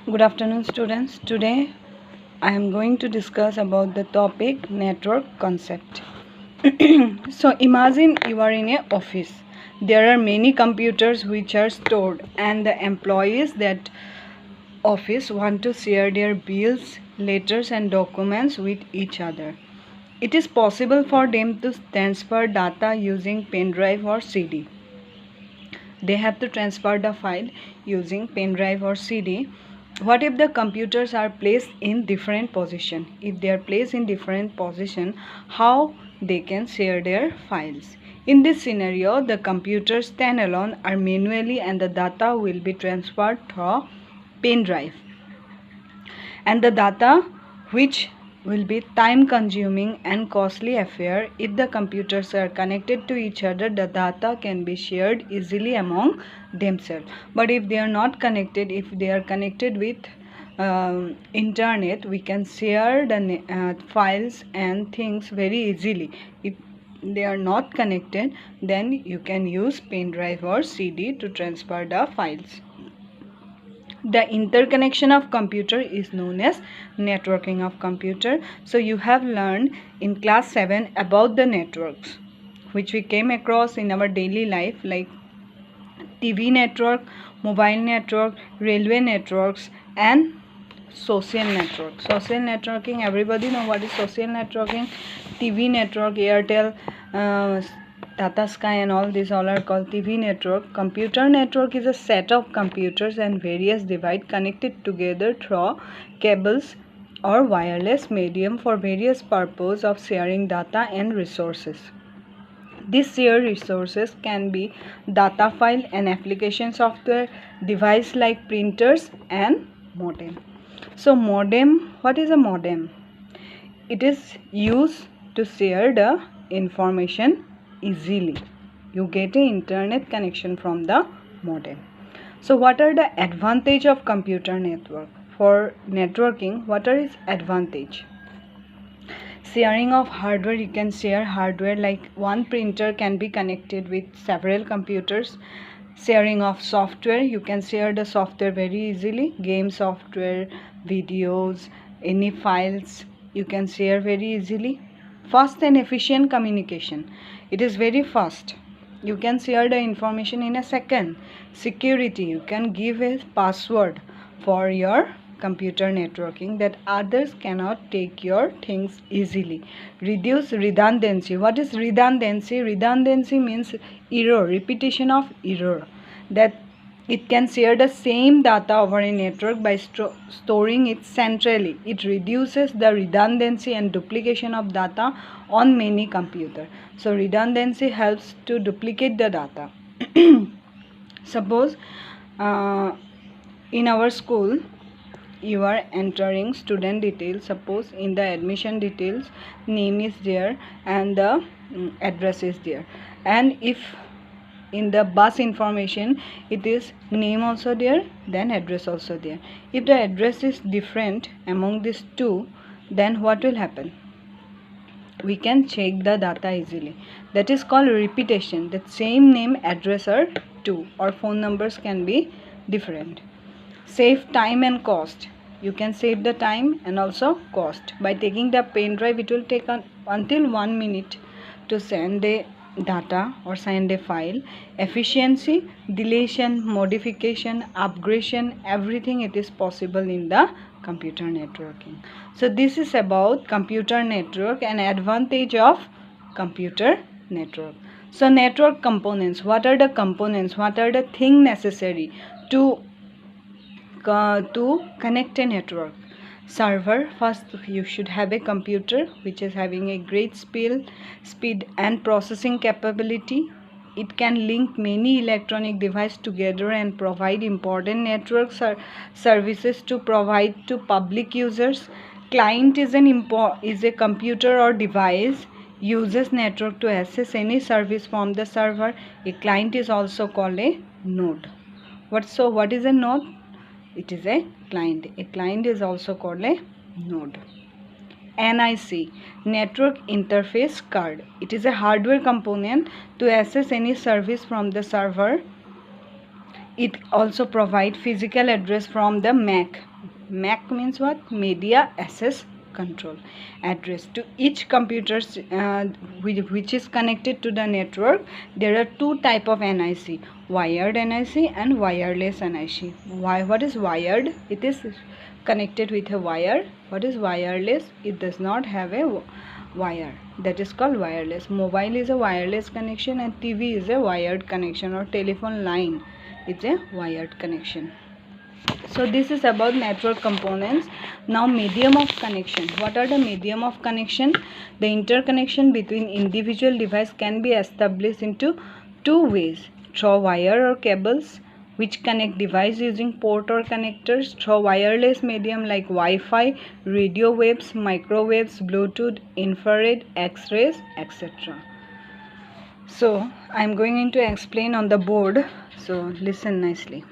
Good afternoon, students. Today I am going to discuss about the topic network concept. So imagine you are in an office. There are many computers which are stored, and the employees that office want to share their bills, letters and documents with each other. It is possible for them to transfer data using pen drive or CD. They have to transfer the file using pen drive or CD. What if the computers are placed in different position? If they are placed in different position, how they can share their files? In this scenario, the computers stand alone are manually and the data will be transferred through pen drive. And the data which will be time consuming and costly affair. If the computers are connected to each other, the data can be shared easily among themselves. But if they are not connected, if they are connected with internet, we can share the files and things very easily. If they are not connected, then you can use pen drive or CD to transfer the files. The interconnection of computer is known as networking of computer. So you have learned in class 7 about the networks which we came across in our daily life, like TV network, mobile network, railway networks and social network. Social networking, everybody know what is social networking. TV network, Airtel, Tata Sky and all these all are called TV network. Computer network is a set of computers and various devices connected together through cables or wireless medium for various purposes of sharing data and resources. These shared resources can be data file and application software, device like printers and modem. So modem, what is a modem? It is used to share the information easily. You get an internet connection from the modem. So what are the advantage of computer network? For networking, what are its advantage? Sharing of hardware, you can share hardware, like one printer can be connected with several computers. Sharing of software, you can share the software very easily. Game software, videos, any files you can share very easily. Fast and efficient communication, it is very fast. You can share the information in a second. Security, you can give a password for your computer networking that others cannot take your things easily. Reduce redundancy. What is redundancy? Redundancy means error, repetition of error, that it can share the same data over a network by storing it centrally. It reduces the redundancy and duplication of data on many computers. So redundancy helps to duplicate the data. Suppose in our school you are entering student details. Suppose in the admission details name is there and the address is there, and if in the bus information it is name also there, then address also there. If the address is different among these two, then what will happen? We can check the data easily. That is called repetition. That same name, address are two, or phone numbers can be different. Save time and cost. You can save the time and also cost. By taking the pen drive, it will take until 1 minute to send the data or send a file. Efficiency, deletion, modification, upgradation, everything it is possible in the computer networking. So this is about computer network and advantage of computer network. So network components, what are the components, what are the things necessary to connect a network? Server, first you should have a computer which is having a great speed and processing capability. It can link many electronic devices together and provide important network services to provide to public users. Client is a computer or device uses network to access any service from the server. A client is also called a node. What is a node? It is a client. A client is also called a node. NIC, Network Interface Card. It is a hardware component to access any service from the server. It also provide physical address from the MAC. MAC means what? Media Access Control address to each computer which is connected to the network. There are two type of NIC, wired NIC and wireless NIC. What is wired? It is connected with a wire. What is wireless? It does not have a wire. That is called wireless. Mobile is a wireless connection and TV is a wired connection, or telephone line is a wired connection. So this is about network components. Now medium of connection. What are the medium of connection? The interconnection between individual devices can be established into two ways: through wire or cables, which connect device using port or connectors; through wireless medium like Wi-Fi, radio waves, microwaves, Bluetooth, infrared, X-rays, etc. So I am going to explain on the board. So listen nicely.